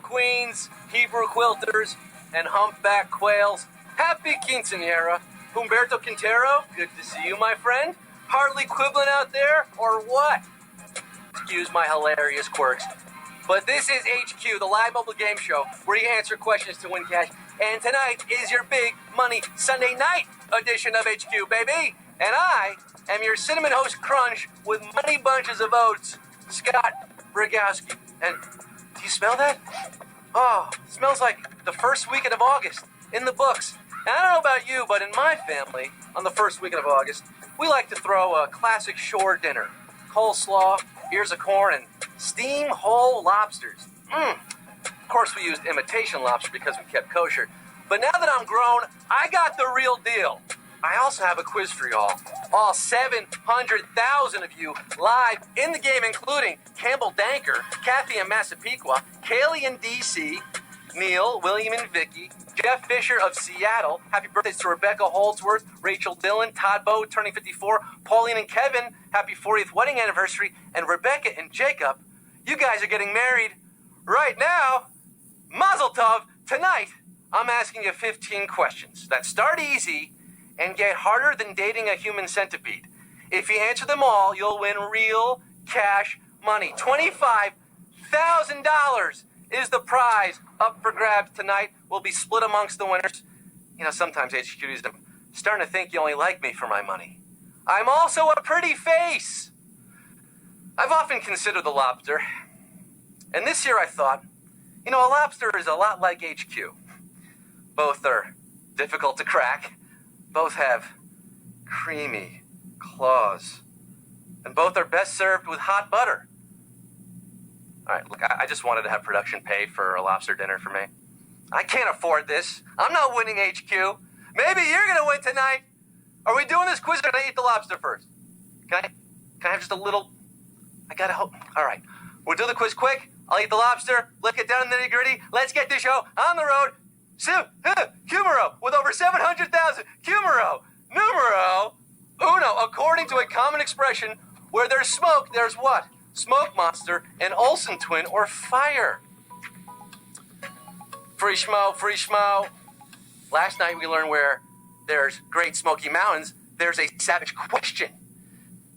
queens, Hebrew quilters, and humpback quails. Happy quinceañera. Humberto Quintero, good to see you, my friend. Harley Quiblin out there, or what? Excuse my hilarious quirks. But this is HQ, the live mobile game show, where you answer questions to win cash. And tonight is your big money Sunday night edition of HQ, baby. And I am your cinnamon host crunch with money bunches of oats, Scott Rogowsky. And do you smell that? Oh, it smells like the first weekend of August in the books. And I don't know about you, but in my family, on the first weekend of August, we like to throw a classic shore dinner. Coleslaw, ears of corn, and steam whole lobsters. Of course, we used imitation lobster because we kept kosher. But now that I'm grown, I got the real deal. I also have a quiz for y'all. All 700,000 of you live in the game, including Campbell Danker, Kathy in Massapequa, Kaylee in D.C., Neil, William and Vicky, Jeff Fisher of Seattle. Happy birthdays to Rebecca Holdsworth, Rachel Dillon, Todd Bowe turning 54, Pauline and Kevin, happy 40th wedding anniversary, and Rebecca and Jacob, you guys are getting married right now. Mazel tov. Tonight, I'm asking you 15 questions that start easy and get harder than dating a human centipede. If you answer them all, you'll win real cash money. $25,000 is the prize up for grabs tonight. Will be split amongst the winners. You know, sometimes HQs, I'm starting to think you only like me for my money. I'm also a pretty face. I've often considered the lobster. And this year I thought, you know, a lobster is a lot like HQ. Both are difficult to crack. Both have creamy claws. And both are best served with hot butter. All right, look, I just wanted to have production pay for a lobster dinner for me. I can't afford this. I'm not winning HQ. Maybe you're going to win tonight. Are we doing this quiz or can I eat the lobster first? Can I have just a little? I got to hope. All right, we'll do the quiz quick. I'll eat the lobster. Let's get down to the nitty gritty. Let's get this show on the road. Numero, with over 700,000. Numero uno. According to a common expression, where there's smoke, there's what? Smoke monster, an Olsen twin, or fire. Free schmo. Last night we learned where there's Great Smoky Mountains, there's a savage question.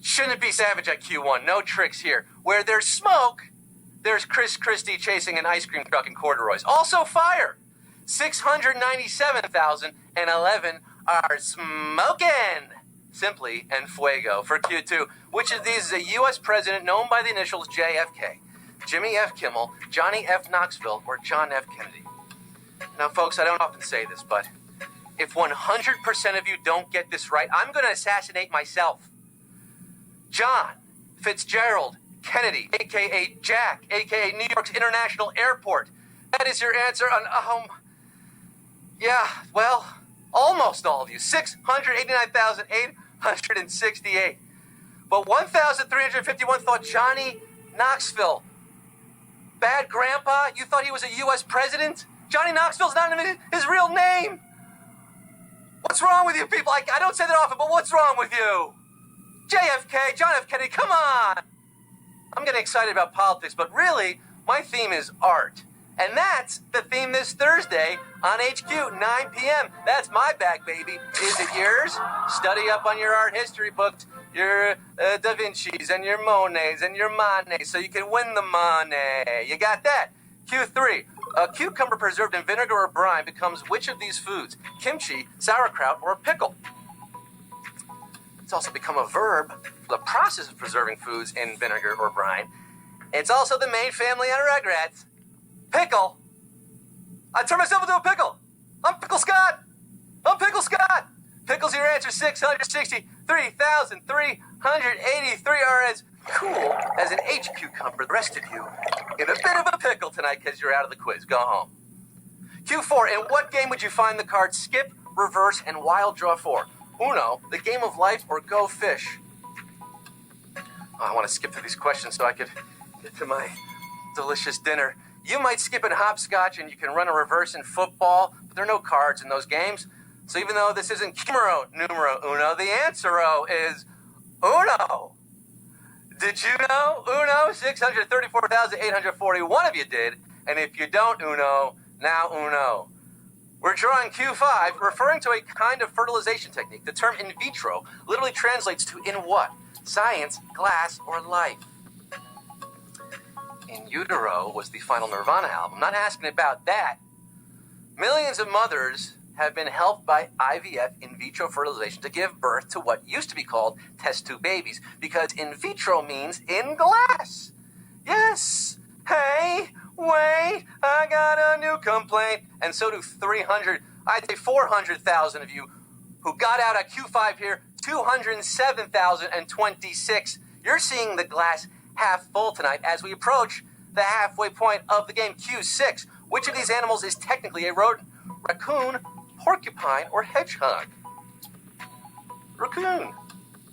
Shouldn't it be savage at Q1? No tricks here. Where there's smoke, there's Chris Christie chasing an ice cream truck in corduroys. Also fire. 697,011 are smoking. Simply and fuego. For Q2, which of these is a U.S. president known by the initials JFK? Jimmy F. Kimmel, Johnny F. Knoxville, or John F. Kennedy? Now, folks, I don't often say this, but if 100% of you don't get this right, I'm going to assassinate myself. John Fitzgerald Kennedy, a.k.a. Jack, a.k.a. New York's International Airport. That is your answer on, yeah, well, almost all of you. 689,868. But 1,351 thought Johnny Knoxville. Bad grandpa? You thought he was a U.S. president? Johnny Knoxville's not even his real name. What's wrong with you people? I don't say that often, but what's wrong with you? JFK, John F. Kennedy, come on. I'm getting excited about politics, but really, my theme is art. And that's the theme this Thursday on HQ, 9 p.m. That's my bag, baby. Is it yours? Study up on your art history books, your Da Vinci's and your Monets and your Manets so you can win the money. You got that? Q3. A cucumber preserved in vinegar or brine becomes which of these foods? Kimchi, sauerkraut, or pickle? It's also become a verb for the process of preserving foods in vinegar or brine. It's also the main family on Rugrats. Pickle. I turned myself into a pickle. I'm Pickle Scott. Pickle's your answer. 663,383 are as cool as an H cucumber. The rest of you in a bit of a pickle tonight because you're out of the quiz. Go home. Q4. In what game would you find the cards skip, reverse, and wild draw for? Uno, the game of life, or Go Fish? Oh, I want to skip through these questions so I could get to my delicious dinner. You might skip in hopscotch and you can run a reverse in football, but there are no cards in those games. So even though this isn't numero uno, the answer is uno. Did you know? Uno, 634,841 of you did. And if you don't uno, now uno. We're drawing Q5, referring to a kind of fertilization technique. The term in vitro literally translates to in what? Science, glass, or life. In Utero was the final Nirvana album. I'm not asking about that. Millions of mothers have been helped by IVF, in vitro fertilization, to give birth to what used to be called test tube babies, because in vitro means in glass. Yes. Hey, wait, I got a new complaint. And so do 400,000 of you who got out at Q5 here, 207,026. You're seeing the glass half full tonight as we approach the halfway point of the game, Q6. Which of these animals is technically a rodent? Raccoon, porcupine, or hedgehog? Raccoon,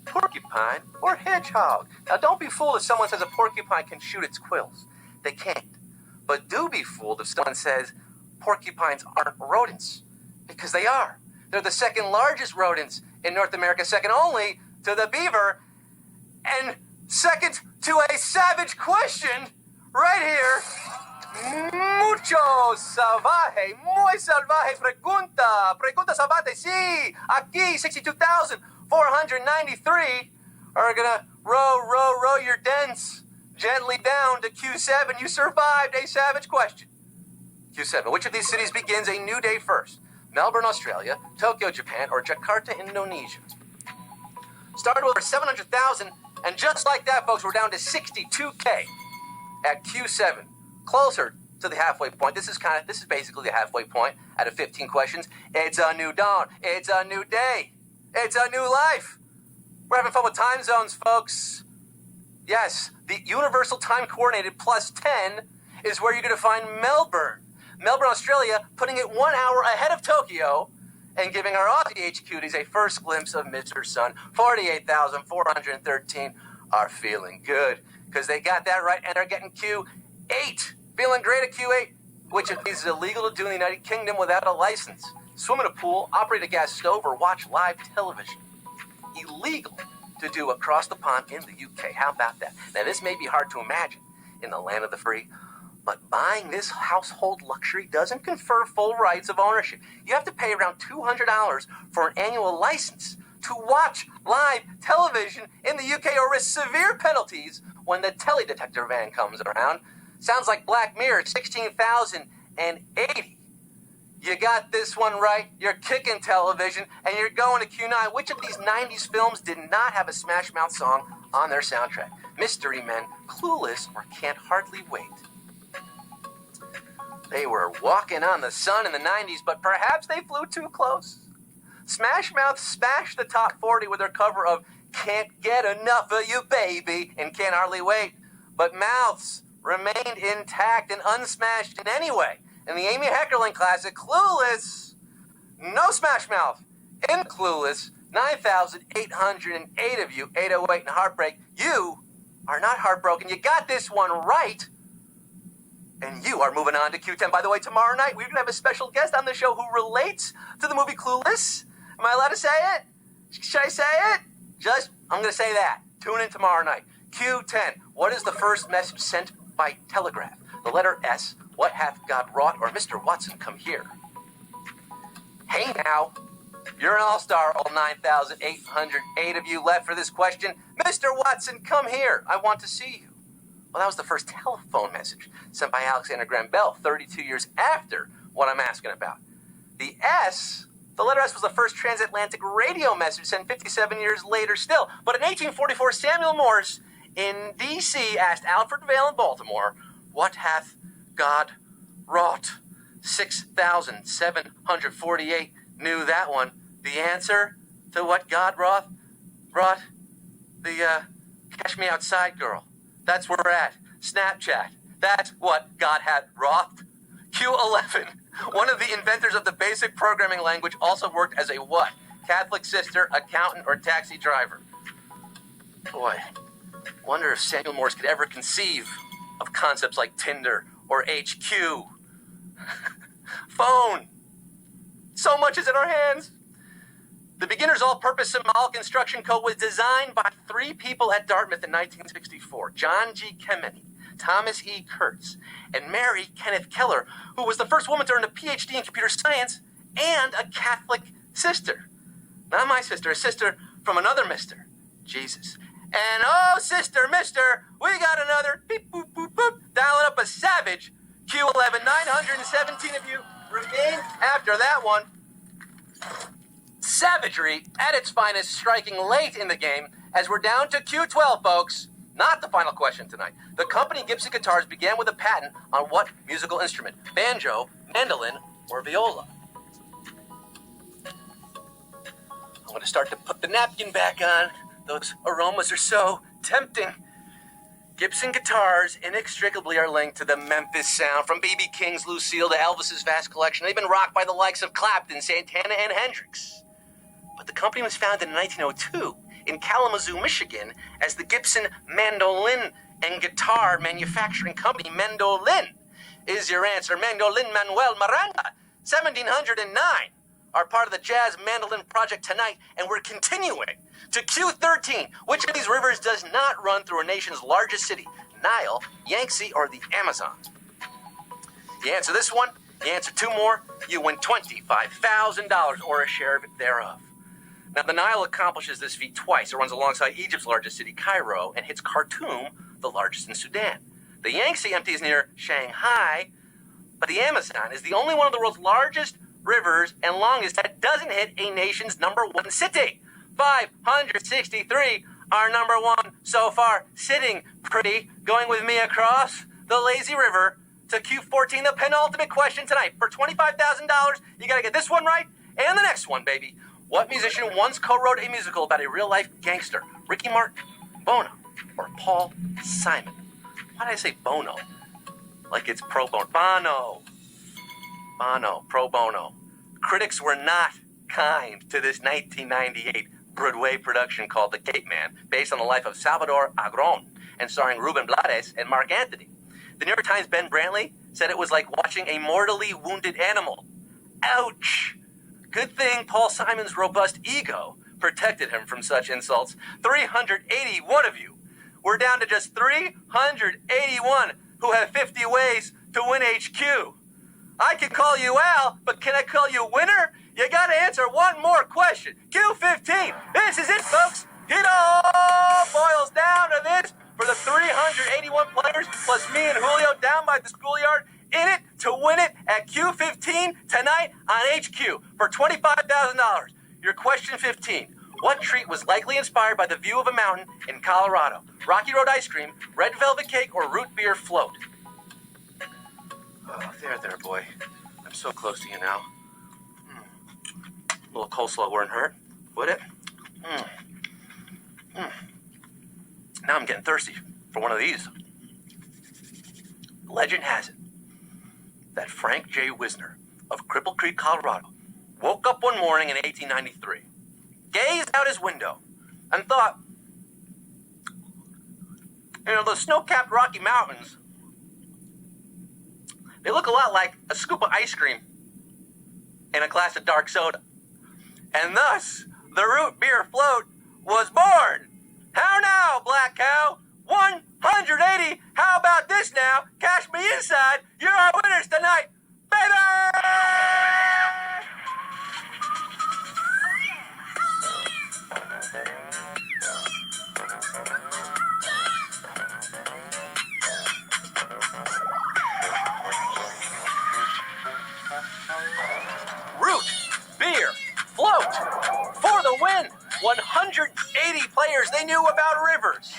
porcupine, or hedgehog? Now, don't be fooled if someone says a porcupine can shoot its quills. They can't. But do be fooled if someone says porcupines aren't rodents, because they are. They're the second largest rodents in North America, second only to the beaver, and second to a savage question right here. Mucho salvaje, muy salvaje pregunta salvaje, sí, aquí 62,493 are gonna row your dents gently down to Q7. You survived a savage question. Q7, which of these cities begins a new day first? Melbourne, Australia, Tokyo, Japan, or Jakarta, Indonesia? Started with over 700,000, and just like that, folks, we're down to 62K at Q7. Closer to the halfway point. This is basically the halfway point out of 15 questions. It's a new dawn. It's a new day. It's a new life. We're having fun with time zones, folks. Yes, the Universal Time Coordinated plus 10 is where you're going to find Melbourne. Melbourne, Australia, putting it 1 hour ahead of Tokyo and giving our Aussie HQs a first glimpse of Mr. Sun. 48,413 are feeling good because they got that right and they're getting Q8. Feeling great at Q8, which of these is illegal to do in the United Kingdom without a license? Swim in a pool, operate a gas stove, or watch live television. Illegal to do across the pond in the UK. How about that? Now, this may be hard to imagine in the land of the free, but buying this household luxury doesn't confer full rights of ownership. You have to pay around $200 for an annual license to watch live television in the UK or risk severe penalties when the teledetector van comes around. Sounds like Black Mirror, 16,080. You got this one right. You're kicking television, and you're going to Q9. Which of these 90s films did not have a Smash Mouth song on their soundtrack? Mystery Men, Clueless, or Can't Hardly Wait? They were walking on the sun in the 90s, but perhaps they flew too close. Smash Mouth smashed the top 40 with their cover of Can't Get Enough of You, Baby, and Can't Hardly Wait. But mouths remained intact and unsmashed in any way. In the Amy Heckerling classic, Clueless, no Smash Mouth. In Clueless, 9,808 of you, 808 and Heartbreak, you are not heartbroken. You got this one right. And you are moving on to Q10. By the way, tomorrow night, we're going to have a special guest on the show who relates to the movie Clueless. Am I allowed to say it? Should I say it? I'm going to say that. Tune in tomorrow night. Q10. What is the first message sent by telegraph? The letter S. What hath God wrought? Or Mr. Watson, come here. Hey now. You're an all-star, all 9,808 of you left for this question. Mr. Watson, come here. I want to see you. Well, that was the first telephone message sent by Alexander Graham Bell 32 years after what I'm asking about. The letter S was the first transatlantic radio message sent 57 years later still. But in 1844, Samuel Morse in D.C. asked Alfred Vail in Baltimore, what hath God wrought? 6,748 knew that one. The answer to what God wrought? The Catch Me Outside girl. That's where we're at. Snapchat. That's what God hath wrought. Q11. One of the inventors of the basic programming language also worked as a what? Catholic sister, accountant, or taxi driver. Boy, wonder if Samuel Morse could ever conceive of concepts like Tinder or HQ. Phone. So much is in our hands. The beginner's all-purpose symbolic instruction code was designed by 3 people at Dartmouth in 1964. John G. Kemeny, Thomas E. Kurtz, and Mary Kenneth Keller, who was the first woman to earn a PhD in computer science, and a Catholic sister. Not my sister, a sister from another mister, Jesus. And oh, sister, mister, we got another beep, boop, boop, boop, dialing up a savage. Q11, 917 of you remain after that one. Savagery at its finest, striking late in the game, as we're down to Q12, folks. Not the final question tonight. The company Gibson Guitars began with a patent on what musical instrument? Banjo, mandolin, or viola? I'm going to start to put the napkin back on. Those aromas are so tempting. Gibson guitars inextricably are linked to the Memphis sound, from B.B. King's Lucille to Elvis's vast collection. They've been rocked by the likes of Clapton, Santana, and Hendrix. But the company was founded in 1902 in Kalamazoo, Michigan, as the Gibson Mandolin and Guitar Manufacturing Company. Mandolin is your answer. Mandolin Manuel Miranda, 1709, are part of the Jazz Mandolin Project tonight, and we're continuing to Q13. Which of these rivers does not run through a nation's largest city? Nile, Yangtze, or the Amazon? You answer this one, you answer two more, you win $25,000 or a share of it thereof. Now, the Nile accomplishes this feat twice. It runs alongside Egypt's largest city, Cairo, and hits Khartoum, the largest in Sudan. The Yangtze empties near Shanghai, but the Amazon is the only one of the world's largest rivers and longest that doesn't hit a nation's number one city. 563, our number one so far, sitting pretty, going with me across the lazy river to Q14, the penultimate question tonight. For $25,000, you got to get this one right and the next one, baby. What musician once co-wrote a musical about a real-life gangster? Ricky Martin, Bono, or Paul Simon? Why did I say Bono? Like it's pro bono. Bono, pro bono. Critics were not kind to this 1998 Broadway production called The Cape Man, based on the life of Salvador Agron and starring Ruben Blades and Mark Anthony. The New York Times' Ben Brantley said it was like watching a mortally wounded animal. Ouch! Good thing Paul Simon's robust ego protected him from such insults. 381 of you. We're down to just 381 who have 50 ways to win HQ. I can call you Al, but can I call you winner? You gotta answer one more question. Q15. This is it, folks. It all boils down to this. For the 381 players, plus me and Julio down by the schoolyard, in it to win it at Q15 tonight on HQ for $25,000. Your question 15. What treat was likely inspired by the view of a mountain in Colorado? Rocky Road ice cream, red velvet cake, or root beer float? Oh, there, boy. I'm so close to you now. A little coleslaw wouldn't hurt, would it? Now I'm getting thirsty for one of these. Legend has it that Frank J. Wisner of Cripple Creek, Colorado, woke up one morning in 1893, gazed out his window, and thought, the snow-capped Rocky Mountains, they look a lot like a scoop of ice cream in a glass of dark soda. And thus, the root beer float was born. How now, Black Cow? 180. How about this now? Cash me inside. You're our winners tonight, baby! Root, beer, float, for the win. 180 players, they knew about rivers.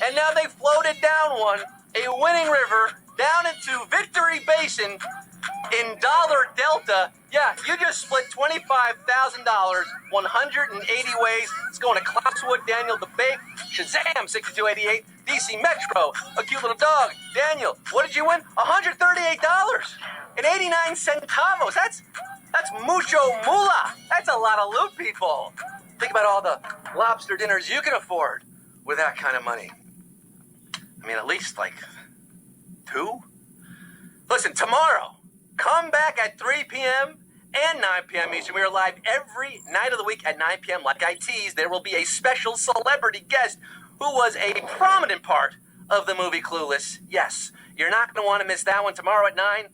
And now they floated down one, a winning river, down into Victory Basin in Dollar Delta. Yeah, you just split $25,000, 180 ways. It's going to Klauswood, Daniel the Bake, Shazam, 6288, DC Metro, a cute little dog. Daniel, what did you win? $138 and 89 centavos. That's mucho moolah. That's a lot of loot, people. Think about all the lobster dinners you can afford with that kind of money. I mean, at least like 2. Listen, tomorrow, come back at 3 p.m. and 9 p.m. Eastern. We are live every night of the week at 9 p.m. Like I teased, there will be a special celebrity guest who was a prominent part of the movie Clueless. Yes, you're not going to want to miss that one tomorrow at 9.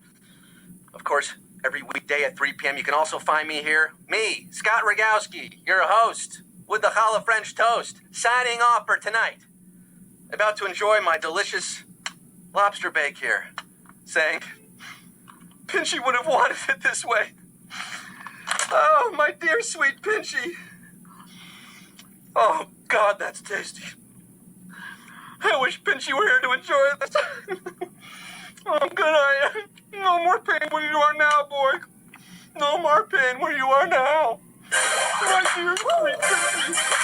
Of course, every weekday at 3 p.m. you can also find me here. Me, Scott Rogowsky, your host, with the challah French toast, signing off for tonight. About to enjoy my delicious lobster bake here, saying, Pinchy would have wanted it this way. Oh, my dear sweet Pinchy. Oh, God, that's tasty. I wish Pinchy were here to enjoy this. Oh, good I am. No more pain where you are now, boy. No more pain where you are now. My dear sweet Pinchy.